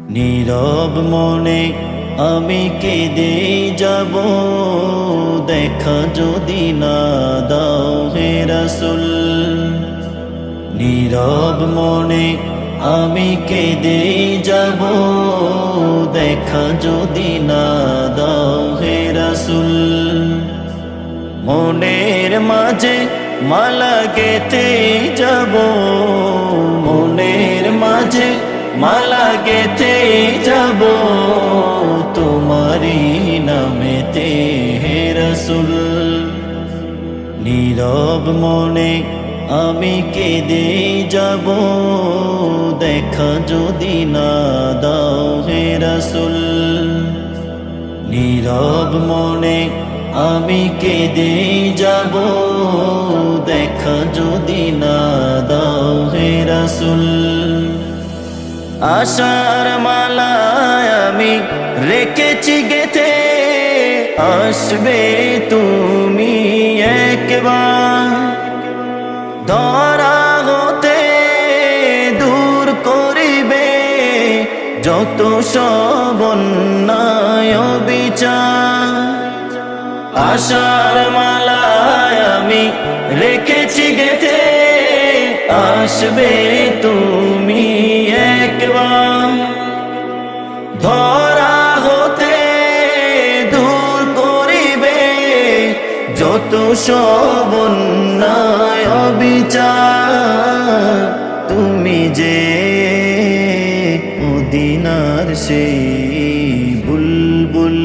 নীরব মনে আমি কেঁদে যাব, দেখা যদি না দাও হে রাসূল। নীরব মনে আমি কেঁদে যাব, দেখা যদি না দাও হে রাসূল। মনের মাঝে মালা গেঁথে যাব, মনের মাঝে মালা গেঁথে যাব, তোমারি নামেতে হে রাসূল। নীরব মনে আমি কেঁদে যাব, দেখা যদি না দাও হে রাসূল। নীরব মনে আমি কেঁদে যাব, দেখা যদি না দাও হে রাসূল। আশার মালায় আমি রেখেছি গেথে, আসবে তুমি একবার। ধরা হতে দূর করিবে যত সব অন্যায় বিচার। আশার মালায় আমি রেখেছি গেথে, আসবে তুমি একবার। ধরা হতে দূর করিবে যত সব অন্যায় বিচার। তুমি যে মদিনার সেই বুলবুল,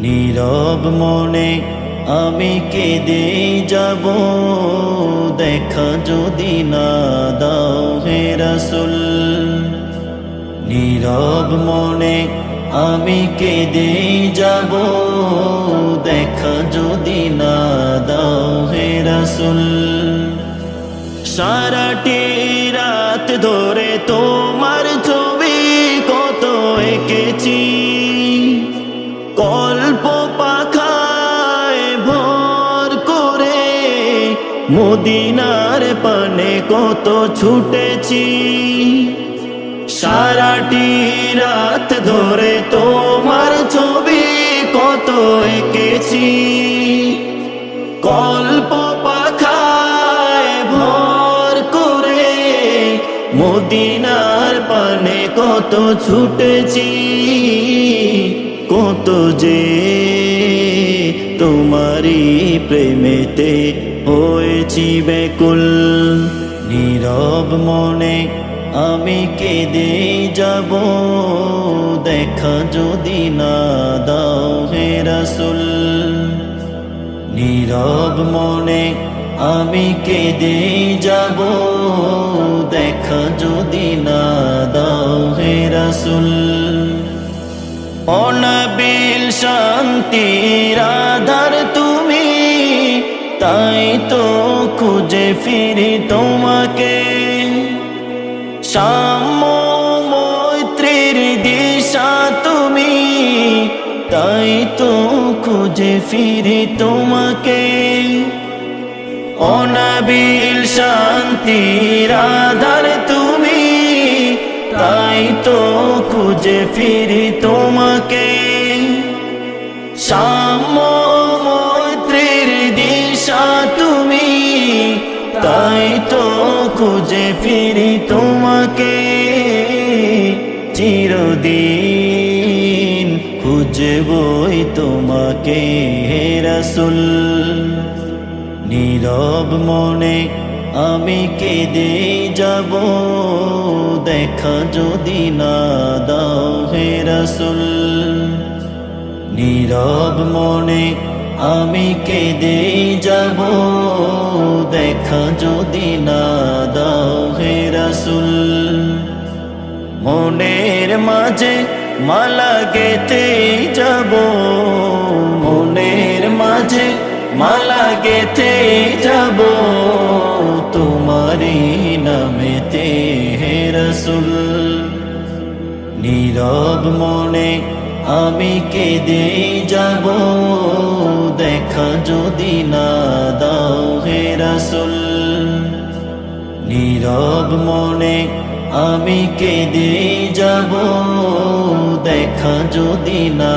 নীরব মনে আমি কেঁদে যাব, দেখা যদি না দাও হে রাসূল। নীরব মনে আমি কেঁদে যাব, দেখা যদি না দাও হে রাসূল। সারাটি রাত ধরে তোমার ছবি কত এঁকেছি, কল্প পাখায় ভর করে মদিনার পানে কত ছুটেছি। সারাটি রাত ধরে তোমার ছবি কত এঁকেছি, কল্প পাখায় ভর করে মদিনার পানে কত ছুটেছি। কত যে তোমারি প্রেমেতে হয়েছি ব্যাকুল। নীরব মনে আমি কেঁদে যাব, দেখা যদি না দাও হে রাসূল। নীরব মনে আমি কেঁদে যাব, দেখা যদি না দাও হে রাসূল। অনাবিল শান্তির আধার তুমি, তাই তো খুঁজে ফিরি তোমাকে। সাম্য মৈত্রীর দিশা তুমি, তাই তো খুঁজে ফিরি তোমাকে। অনাবিল শান্তির আধার তুমি, তাই তো খুঁজে ফিরি তোমাকে। সাম্য মৈত্রীর দিশা তুমি, তাই তো খুঁজে ফিরি তোমাকে। চিরদিন খুঁজবই তোমাকে হে রাসূল। নীরব মনে আমি কেঁদে যাব, দেখা যদি না দাও হে রাসূল। নীরব মনে আমি কেঁদে যাব, দেখা যদি না দাও হে রাসূল। মনের মাঝে মালা গেঁথে যাব, মনের মাঝে মালা গেঁথে যাব, তোমারি নামেতে হে রাসূল। নীরব মনে আমি কেঁদে যাব, দেখা যদি না দাও হে রাসূল। নীরব মনে আমি কেঁদে যাব দেখা যদি না